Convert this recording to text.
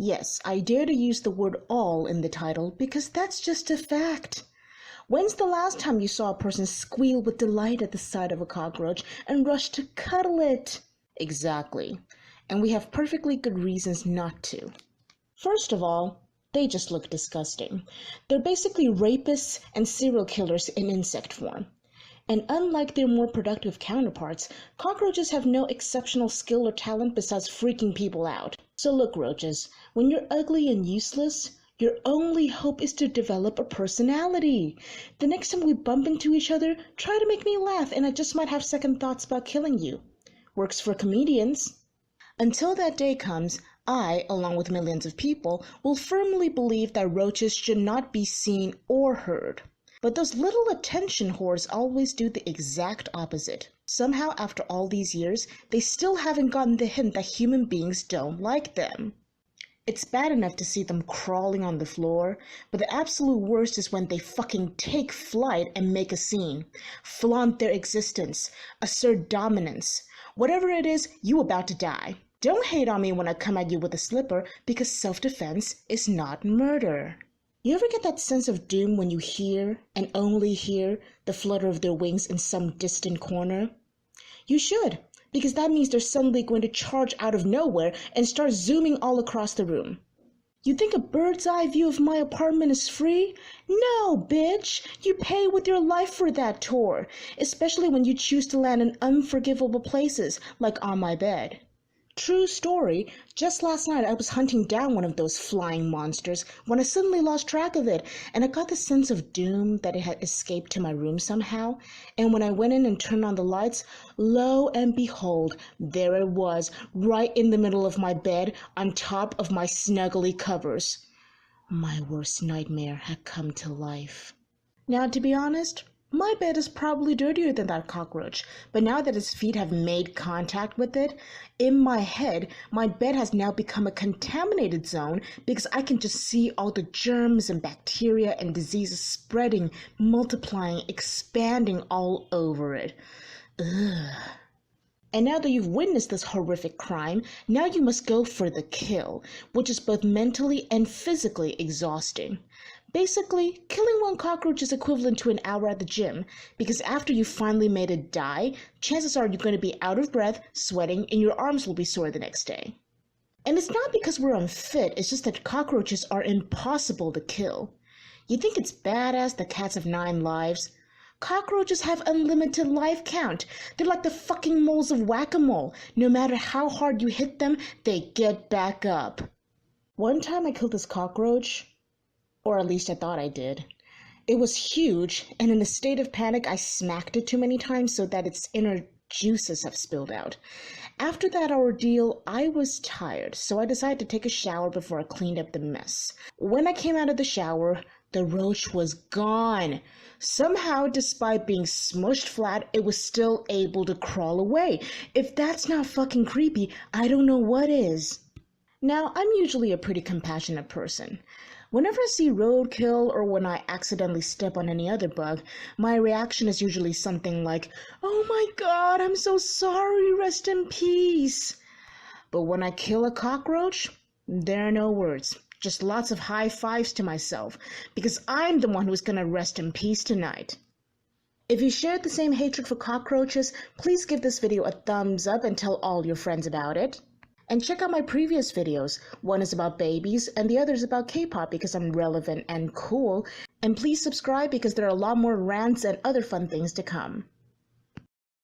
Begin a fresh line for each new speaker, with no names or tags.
Yes, I dare to use the word all in the title because that's just a fact. When's the last time you saw a person squeal with delight at the sight of a cockroach and rush to cuddle it? Exactly. And we have perfectly good reasons not to. First of all, they just look disgusting. They're basically rapists and serial killers in insect form. And unlike their more productive counterparts, cockroaches have no exceptional skill or talent besides freaking people out. So look, roaches, when you're ugly and useless, your only hope is to develop a personality. The next time we bump into each other, try to make me laugh and I just might have second thoughts about killing you. Works for comedians. Until that day comes, I, along with millions of people, will firmly believe that roaches should not be seen or heard. But those little attention whores always do the exact opposite. Somehow, after all these years, they still haven't gotten the hint that human beings don't like them. It's bad enough to see them crawling on the floor, but the absolute worst is when they fucking take flight and make a scene, flaunt their existence, assert dominance. Whatever it is, you about to die. Don't hate on me when I come at you with a slipper, because self-defense is not murder. You ever get that sense of doom when you hear, and only hear, the flutter of their wings in some distant corner? You should, because that means they're suddenly going to charge out of nowhere and start zooming all across the room. You think a bird's eye view of my apartment is free? No, bitch! You pay with your life for that tour, especially when you choose to land in unforgivable places, like on my bed. True story, just last night I was hunting down one of those flying monsters when I suddenly lost track of it, and I got the sense of doom that it had escaped to my room somehow, and when I went in and turned on the lights, lo and behold, there it was, right in the middle of my bed, on top of my snuggly covers. My worst nightmare had come to life. Now, to be honest, my bed is probably dirtier than that cockroach, but now that its feet have made contact with it, in my head, my bed has now become a contaminated zone because I can just see all the germs and bacteria and diseases spreading, multiplying, expanding all over it. Ugh. And now that you've witnessed this horrific crime, now you must go for the kill, which is both mentally and physically exhausting. Basically, killing one cockroach is equivalent to an hour at the gym, because after you finally made it die, chances are you're going to be out of breath, sweating, and your arms will be sore the next day. And it's not because we're unfit, it's just that cockroaches are impossible to kill. You think it's badass that cats have 9 lives? Cockroaches have unlimited life count. They're like the fucking moles of whack-a-mole. No matter how hard you hit them, they get back up. One time I killed this cockroach, or at least I thought I did. It was huge, and in a state of panic, I smacked it too many times so that its inner juices have spilled out. After that ordeal, I was tired, so I decided to take a shower before I cleaned up the mess. When I came out of the shower, the roach was gone. Somehow, despite being smushed flat, it was still able to crawl away. If that's not fucking creepy, I don't know what is. Now, I'm usually a pretty compassionate person. Whenever I see roadkill or when I accidentally step on any other bug, my reaction is usually something like, "Oh my god, I'm so sorry, rest in peace." But when I kill a cockroach, there are no words, just lots of high fives to myself, because I'm the one who's gonna rest in peace tonight. If you shared the same hatred for cockroaches, please give this video a thumbs up and tell all your friends about it. And check out my previous videos. One is about babies and the other is about K-pop because I'm relevant and cool. And please subscribe because there are a lot more rants and other fun things to come.